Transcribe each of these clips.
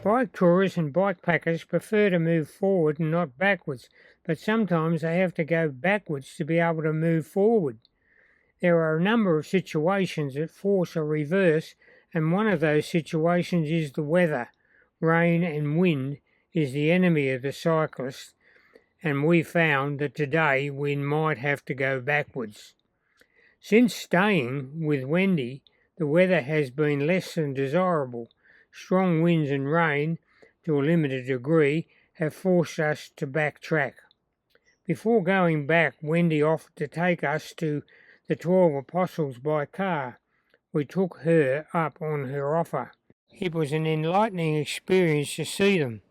Bike tourists and bikepackers prefer to move forward and not backwards, but sometimes they have to go backwards to be able to move forward. There are a number of situations that force a reverse, and one of those situations is the weather. Rain and wind is the enemy of the cyclist, and we found that today we might have to go backwards. Since staying with Wendy, the weather has been less than desirable. Strong winds and rain, to a limited degree, have forced us to backtrack. Before going back, Wendy offered to take us to the 12 Apostles by car. We took her up on her offer. It was an enlightening experience to see them.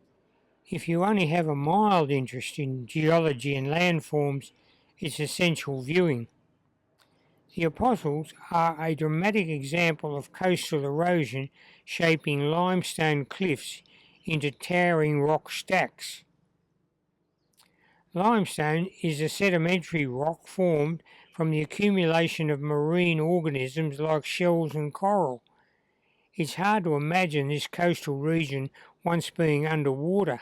If you only have a mild interest in geology and landforms, it's essential viewing. The Apostles are a dramatic example of coastal erosion shaping limestone cliffs into towering rock stacks. Limestone is a sedimentary rock formed from the accumulation of marine organisms like shells and coral. It's hard to imagine this coastal region once being underwater.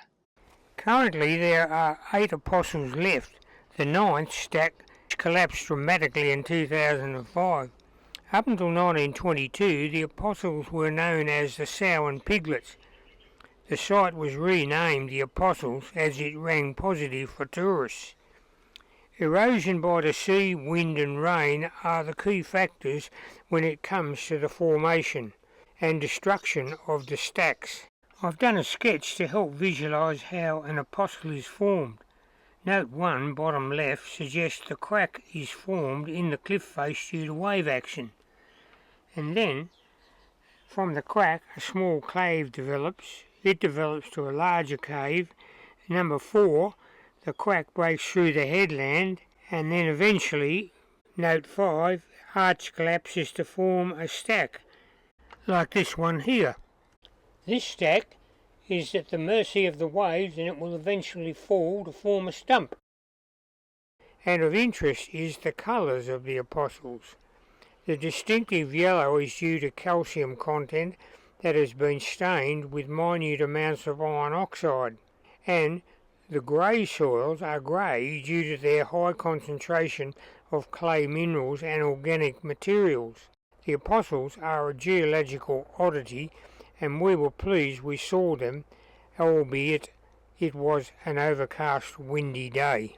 Currently there are 8 Apostles left. The 9th stack collapsed dramatically in 2005. Up until 1922, the Apostles were known as the Sow and Piglets. The site was renamed the Apostles as it rang positive for tourists. Erosion by the sea, wind and rain are the key factors when it comes to the formation and destruction of the stacks. I've done a sketch to help visualise how an apostle is formed. Note 1, bottom left, suggests the crack is formed in the cliff face due to wave action. And then, from the crack, a small cave develops. It develops to a larger cave. Number 4, the crack breaks through the headland, and then eventually, note 5, arch collapses to form a stack, like this one here. This stack is at the mercy of the waves, and it will eventually fall to form a stump. And of interest is the colours of the Apostles. The distinctive yellow is due to calcium content that has been stained with minute amounts of iron oxide, and the grey soils are grey due to their high concentration of clay minerals and organic materials. The Apostles are a geological oddity, and we were pleased we saw them, albeit it was an overcast, windy day.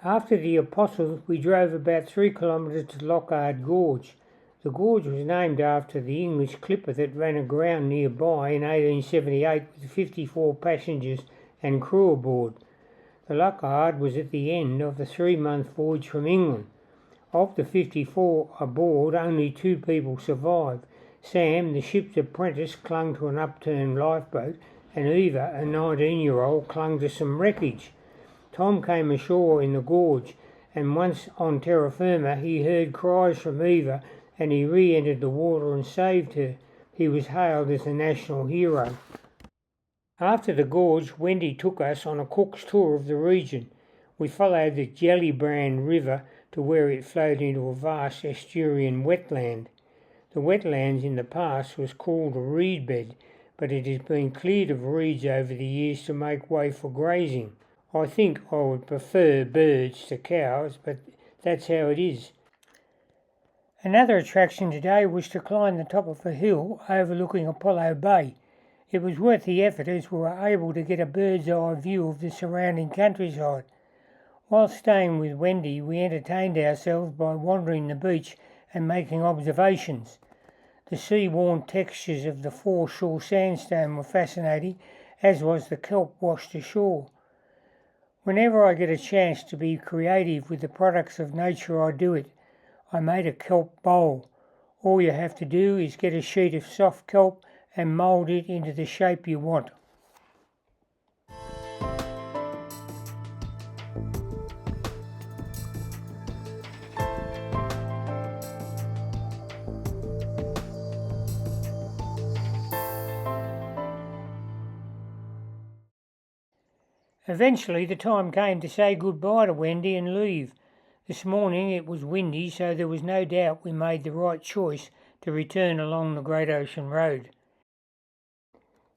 After the Apostles, we drove about 3 kilometres to Lockhart Gorge. The gorge was named after the English clipper that ran aground nearby in 1878 with 54 passengers and crew aboard. The Lockhart was at the end of the 3-month voyage from England. Of the 54 aboard, only 2 people survived. Sam, the ship's apprentice, clung to an upturned lifeboat, and Eva, a 19-year-old, clung to some wreckage. Tom came ashore in the gorge, and once on terra firma he heard cries from Eva, and he re-entered the water and saved her. He was hailed as a national hero. After the gorge, Wendy took us on a cook's tour of the region. We followed the Jellybrand River to where it flowed into a vast estuarine wetland. The wetlands in the past was called a reed bed, but it has been cleared of reeds over the years to make way for grazing. I think I would prefer birds to cows, but that's how it is. Another attraction today was to climb the top of a hill overlooking Apollo Bay. It was worth the effort as we were able to get a bird's eye view of the surrounding countryside. While staying with Wendy, we entertained ourselves by wandering the beach and making observations. The sea-worn textures of the foreshore sandstone were fascinating, as was the kelp washed ashore. Whenever I get a chance to be creative with the products of nature, I do it. I made a kelp bowl. All you have to do is get a sheet of soft kelp and mould it into the shape you want. Eventually the time came to say goodbye to Wendy and leave. This morning it was windy, so there was no doubt we made the right choice to return along the Great Ocean Road.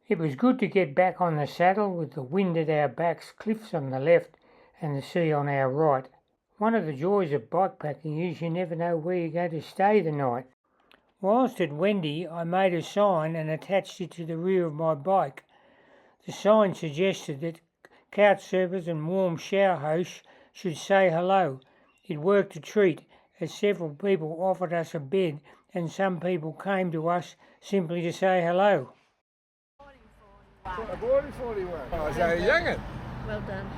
It was good to get back on the saddle with the wind at our backs, cliffs on the left and the sea on our right. One of the joys of bikepacking is you never know where you're going to stay the night. Whilst at Wendy, I made a sign and attached it to the rear of my bike. The sign suggested that couch surfers and warm shower hosts should say hello. It worked a treat, as several people offered us a bed and some people came to us simply to say hello. A boarding 41. Oh, is that a young'un? Well done.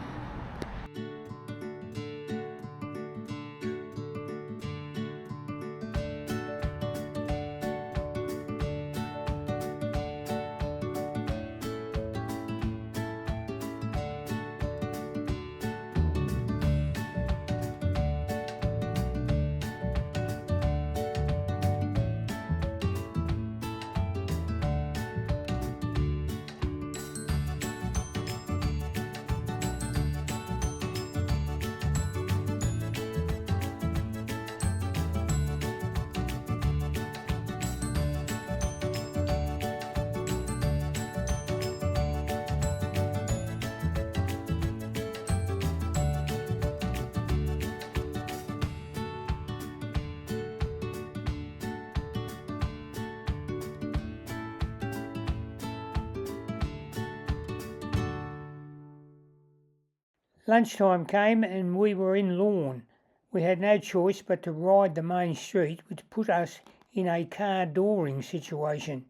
Lunchtime came and we were in Lorne. We had no choice but to ride the main street, which put us in a car dooring situation.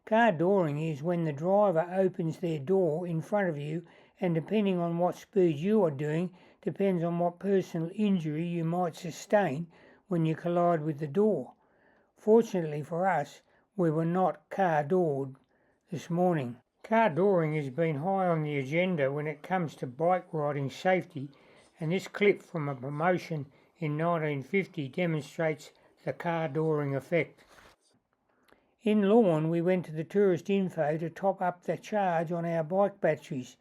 Car dooring is when the driver opens their door in front of you, and depending on what speed you are doing, depends on what personal injury you might sustain when you collide with the door. Fortunately for us, we were not car doored this morning. Car dooring has been high on the agenda when it comes to bike riding safety, and this clip from a promotion in 1950 demonstrates the car dooring effect. In Lorne, we went to the tourist info to top up the charge on our bike batteries.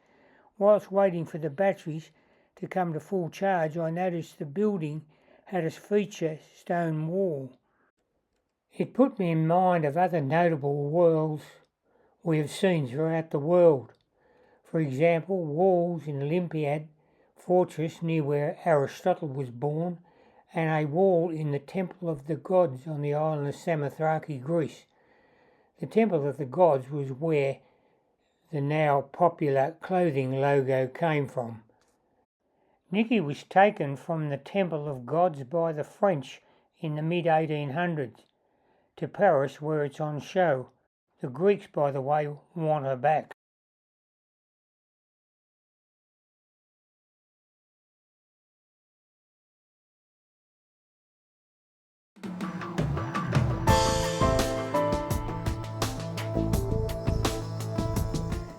Whilst waiting for the batteries to come to full charge, I noticed the building had a feature stone wall. It put me in mind of other notable walls we have seen throughout the world. For example, walls in Olympiad fortress near where Aristotle was born, and a wall in the Temple of the Gods on the island of Samothraki, Greece. The Temple of the Gods was where the now popular clothing logo came from. Nicky was taken from the Temple of Gods by the French in the mid-1800s to Paris, where it's on show. The Greeks, by the way, want her back.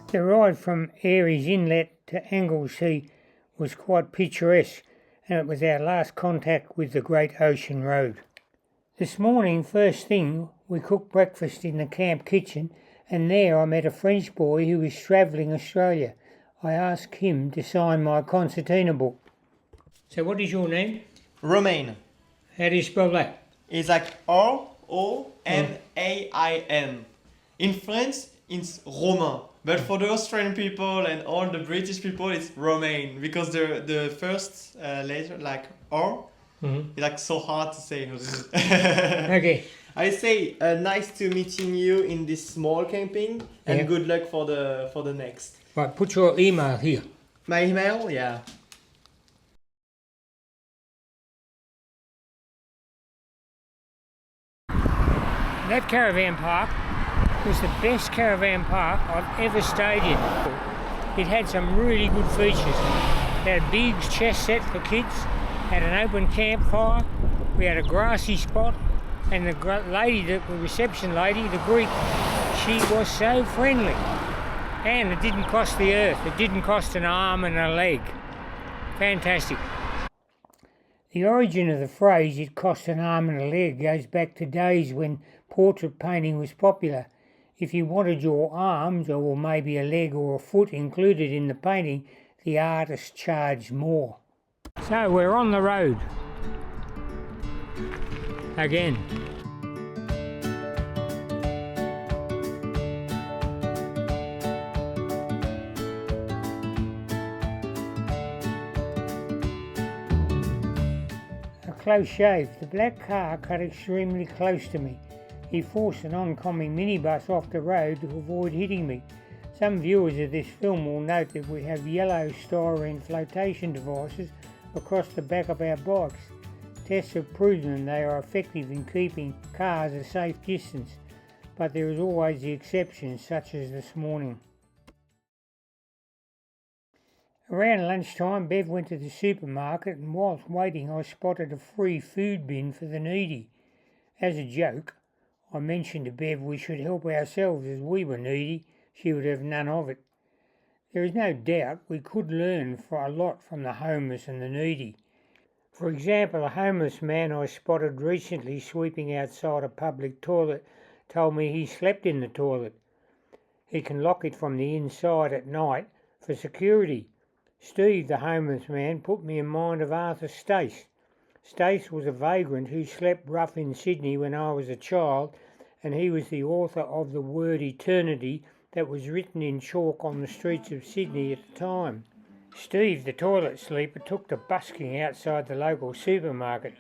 The ride from Aries Inlet to Anglesea was quite picturesque, and it was our last contact with the Great Ocean Road. This morning, first thing, we cooked breakfast in the camp kitchen, and there I met a French boy who was travelling Australia. I asked him to sign my concertina book. So what is your name? Romain. How do you spell that? It's like R-O-M-A-I-N. In French, it's Romain. But for the Australian people and all the British people, it's Romain. Because the first letter, like R, it's like so hard to say. Okay. I say nice to meeting you in this small camping, and good luck for the next. Right, put your email here. My email, yeah. That caravan park was the best caravan park I've ever stayed in. It had some really good features. It had a big chess set for kids, had an open campfire, we had a grassy spot, and the lady, the reception lady, the Greek, she was so friendly. And it didn't cost the earth, it didn't cost an arm and a leg. Fantastic. The origin of the phrase, it cost an arm and a leg, goes back to days when portrait painting was popular. If you wanted your arms, or maybe a leg or a foot included in the painting, the artist charged more. So we're on the road again. close shave. The black car cut extremely close to me. He forced an oncoming minibus off the road to avoid hitting me. Some viewers of this film will note that we have yellow styrene flotation devices across the back of our bikes. Tests have proven they are effective in keeping cars a safe distance, but there is always the exception, such as this morning. Around lunchtime, Bev went to the supermarket, and whilst waiting I spotted a free food bin for the needy. As a joke, I mentioned to Bev we should help ourselves as we were needy. She would have none of it. There is no doubt we could learn a lot from the homeless and the needy. For example, a homeless man I spotted recently sweeping outside a public toilet told me he slept in the toilet. He can lock it from the inside at night for security. Steve, the homeless man, put me in mind of Arthur Stace. Stace was a vagrant who slept rough in Sydney when I was a child, and he was the author of the word eternity that was written in chalk on the streets of Sydney at the time. Steve, the toilet sleeper, took to busking outside the local supermarket,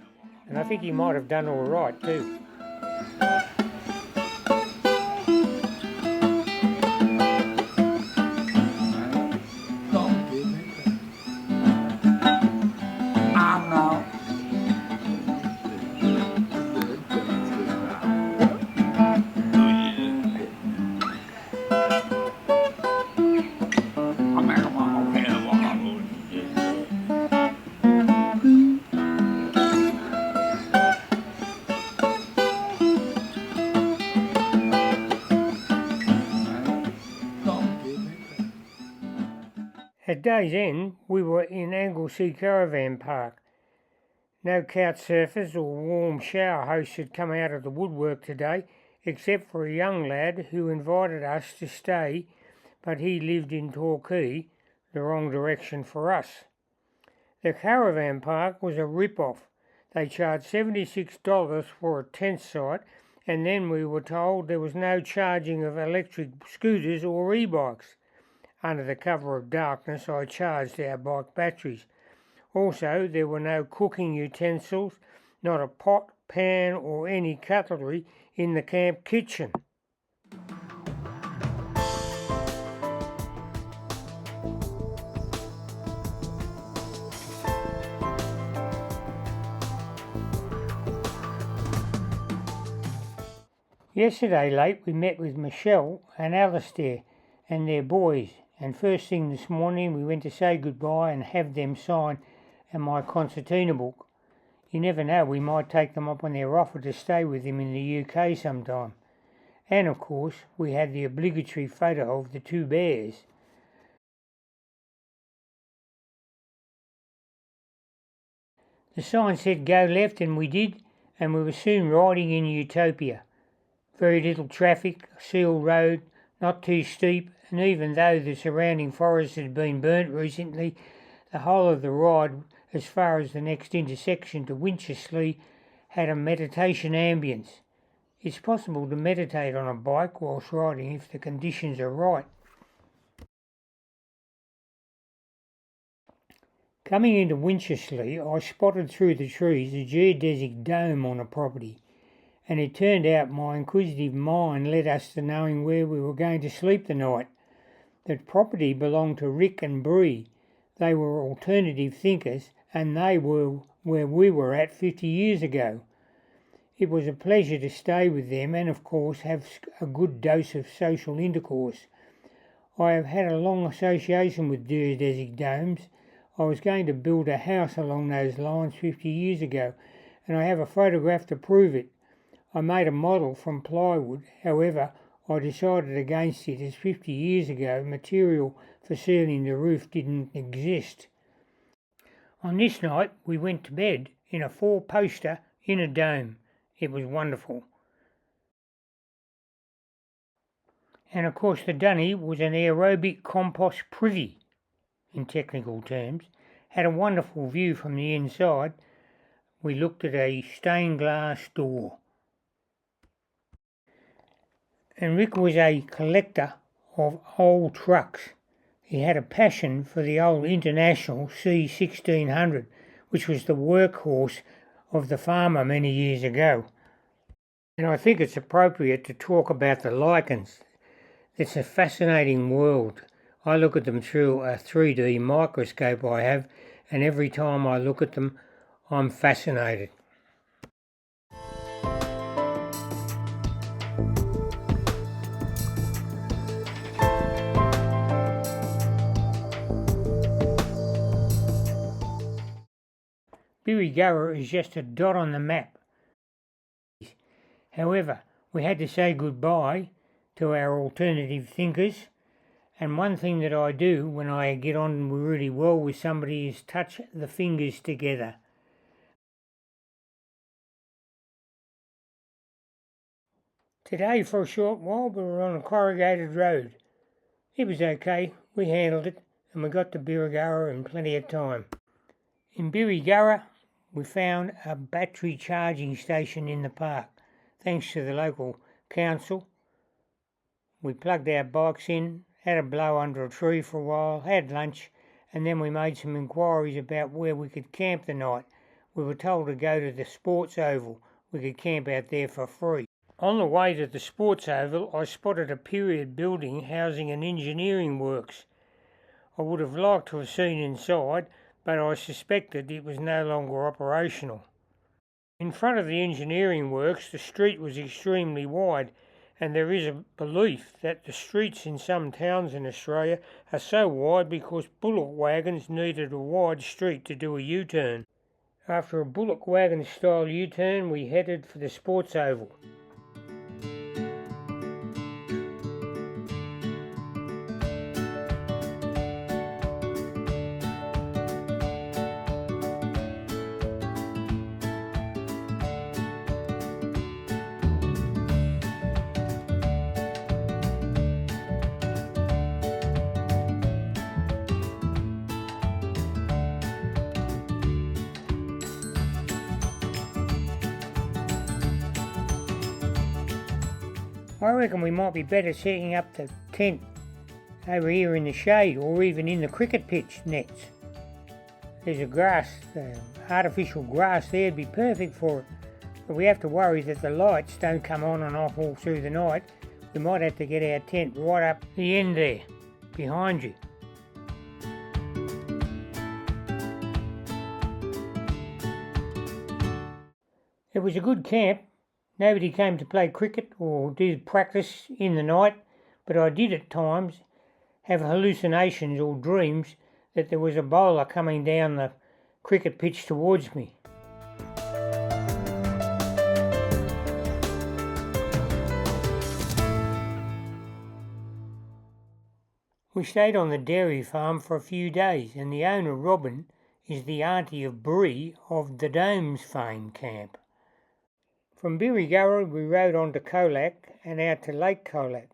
and I think he might have done all right too. At day's end, we were in Anglesea Caravan Park. No couch surfers or warm shower hosts had come out of the woodwork today, except for a young lad who invited us to stay, but he lived in Torquay, the wrong direction for us. The caravan park was a rip-off. They charged $76 for a tent site, and then we were told there was no charging of electric scooters or e-bikes. Under the cover of darkness, I charged our bike batteries. Also, there were no cooking utensils, not a pot, pan or any cutlery in the camp kitchen. Yesterday late we met with Michelle and Alistair and their boys, and first thing this morning we went to say goodbye and have them sign my concertina book. You never know, we might take them up on their offer to stay with them in the UK sometime. And of course we had the obligatory photo of the two bears. The sign said go left, and we did, and we were soon riding in Utopia. Very little traffic, a sealed road, not too steep, and even though the surrounding forest had been burnt recently, the whole of the ride, as far as the next intersection to Winchelsea, had a meditation ambience. It's possible to meditate on a bike whilst riding if the conditions are right. Coming into Winchelsea, I spotted through the trees a geodesic dome on a property, and it turned out my inquisitive mind led us to knowing where we were going to sleep the night. The property belonged to Rick and Bree. They were alternative thinkers, and they were where we were at 50 years ago. It was a pleasure to stay with them and, of course, have a good dose of social intercourse. I have had a long association with geodesic domes. I was going to build a house along those lines 50 years ago, and I have a photograph to prove it. I made a model from plywood, however, I decided against it as 50 years ago material for sealing the roof didn't exist. On this night we went to bed in a 4-poster in a dome. It was wonderful. And of course the dunny was an aerobic compost privy, in technical terms. Had a wonderful view from the inside. We looked at a stained glass door. And Rick was a collector of old trucks. He had a passion for the old International C1600, which was the workhorse of the farmer many years ago. And I think it's appropriate to talk about the lichens. It's a fascinating world. I look at them through a 3D microscope I have, and every time I look at them, I'm fascinated. Birregurra is just a dot on the map. However, we had to say goodbye to our alternative thinkers, and one thing that I do when I get on really well with somebody is touch the fingers together. Today, for a short while, we were on a corrugated road. It was okay, we handled it, and we got to Birregurra in plenty of time. In Birregurra, we found a battery charging station in the park. Thanks to the local council, we plugged our bikes in, had a blow under a tree for a while, had lunch, and then we made some inquiries about where we could camp the night. We were told to go to the sports oval. We could camp out there for free. On the way to the sports oval, I spotted a period building housing an engineering works. I would have liked to have seen inside, but I suspected it was no longer operational. In front of the engineering works, the street was extremely wide, and there is a belief that the streets in some towns in Australia are so wide because bullock wagons needed a wide street to do a U-turn. After a bullock wagon style U-turn, we headed for the sports oval. I reckon we might be better setting up the tent over here in the shade, or even in the cricket pitch nets. There's a grass, artificial grass there, would be perfect for it. But we have to worry that the lights don't come on and off all through the night. We might have to get our tent right up the end there, behind you. It was a good camp. Nobody came to play cricket or do practice in the night, but I did at times have hallucinations or dreams that there was a bowler coming down the cricket pitch towards me. We stayed on the dairy farm for a few days, and the owner, Robin, is the auntie of Bree of the Domes fame camp. From Birregurra we rode on to Colac and out to Lake Colac.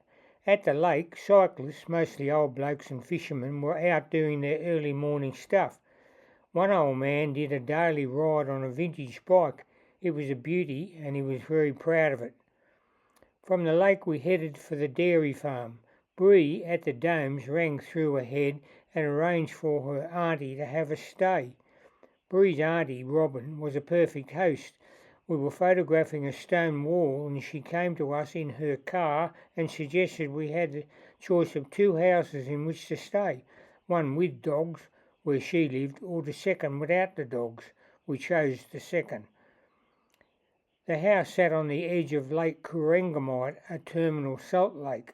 At the lake, cyclists, mostly old blokes and fishermen, were out doing their early morning stuff. One old man did a daily ride on a vintage bike. It was a beauty and he was very proud of it. From the lake we headed for the dairy farm. Bree at the Domes rang through ahead and arranged for her auntie to have a stay. Bree's auntie, Robin, was a perfect host. We were photographing a stone wall and she came to us in her car and suggested we had the choice of two houses in which to stay, one with dogs, where she lived, or the second without the dogs. We chose the second. The house sat on the edge of Lake Corangamite, a terminal salt lake.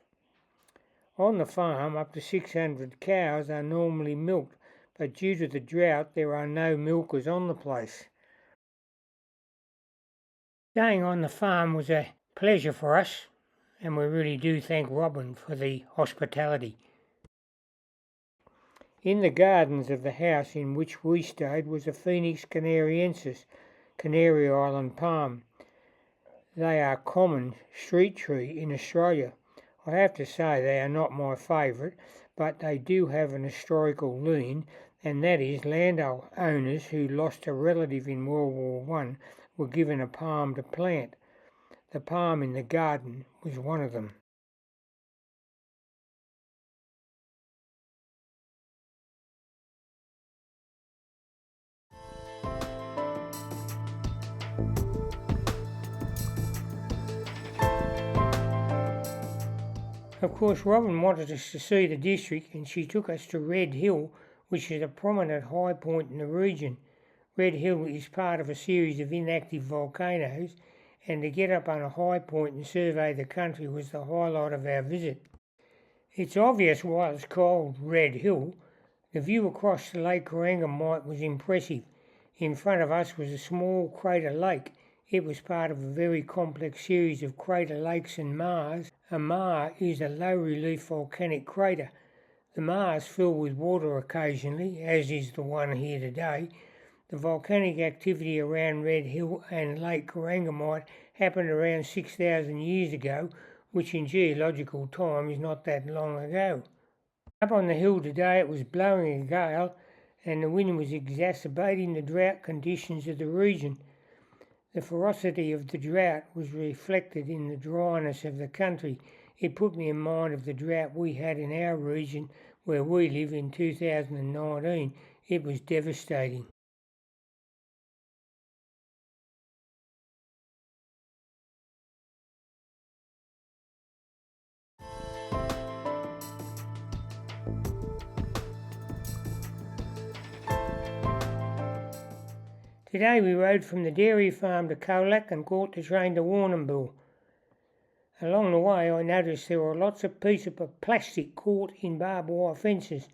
On the farm, up to 600 cows are normally milked, but due to the drought there are no milkers on the place. Staying on the farm was a pleasure for us, and we really do thank Robin for the hospitality. In the gardens of the house in which we stayed was a Phoenix canariensis, Canary Island palm. They are common street tree in Australia. I have to say they are not my favourite, but they do have an historical lean, and that is landowners who lost a relative in World War One were given a palm to plant. The palm in the garden was one of them. Of course, Robin wanted us to see the district, and she took us to Red Hill, which is a prominent high point in the region. Red Hill is part of a series of inactive volcanoes, and to get up on a high point and survey the country was the highlight of our visit. It's obvious why it's called Red Hill. The view across the Lake Warrnambool was impressive. In front of us was a small crater lake. It was part of a very complex series of crater lakes and maars. A maar is a low-relief volcanic crater. The maars fill with water occasionally, as is the one here today. The volcanic activity around Red Hill and Lake Warrnambool happened around 6,000 years ago, which in geological time is not that long ago. Up on the hill today it was blowing a gale, and the wind was exacerbating the drought conditions of the region. The ferocity of the drought was reflected in the dryness of the country. It put me in mind of the drought we had in our region where we live in 2019. It was devastating. Today we rode from the dairy farm to Colac and caught the train to Warrnambool. Along the way I noticed there were lots of pieces of plastic caught in barbed wire fences,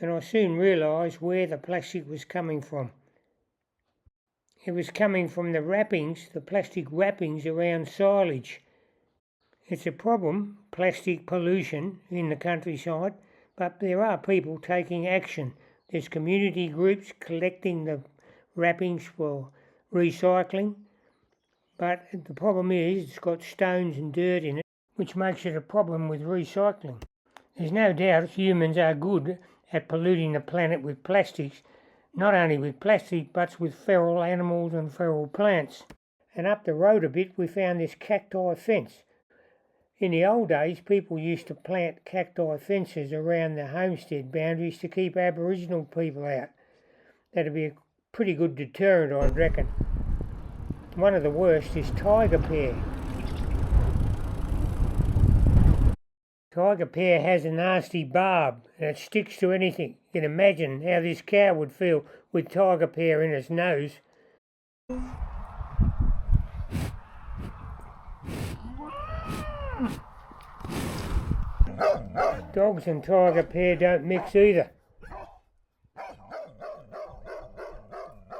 and I soon realised where the plastic was coming from. It was coming from the wrappings, the plastic wrappings around silage. It's a problem, plastic pollution in the countryside, but there are people taking action. There's community groups collecting the wrappings for recycling, but the problem is it's got stones and dirt in it, which makes it a problem with recycling. There's no doubt humans are good at polluting the planet with plastics, not only with plastic but with feral animals and feral plants. And up the road a bit we found this cacti fence. In the old days people used to plant cacti fences around the homestead boundaries to keep Aboriginal people out. That'd be a pretty good deterrent, I reckon. One of the worst is tiger pear. Tiger pear has a nasty barb and it sticks to anything. You can imagine how this cow would feel with tiger pear in its nose. Dogs and tiger pear don't mix either.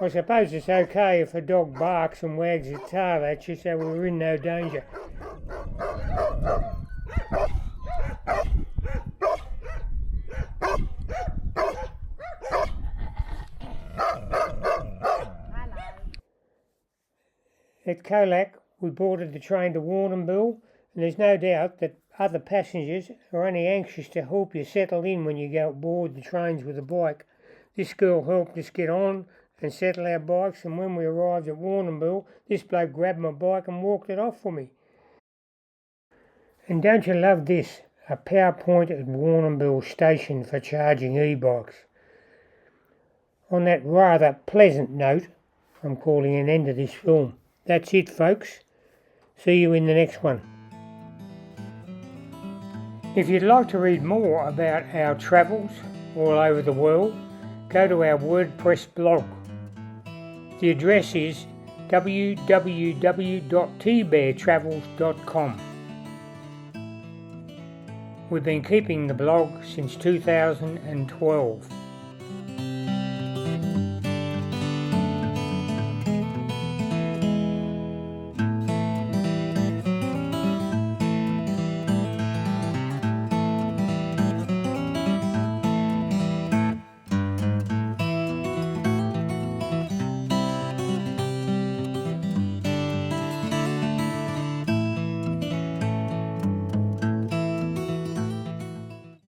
I suppose it's okay if a dog barks and wags its tail at you, so we're in no danger. At Colac, we boarded the train to Warrnambool, and there's no doubt that other passengers are only anxious to help you settle in when you go aboard the trains with a bike. This girl helped us get on and settle our bikes, and when we arrived at Warrnambool, this bloke grabbed my bike and walked it off for me. And don't you love this? A power point at Warrnambool station for charging e-bikes. On that rather pleasant note, I'm calling an end to this film. That's it, folks. See you in the next one. If you'd like to read more about our travels all over the world, go to our WordPress blog. The address is www.tbeartravels.com. We've been keeping the blog since 2012.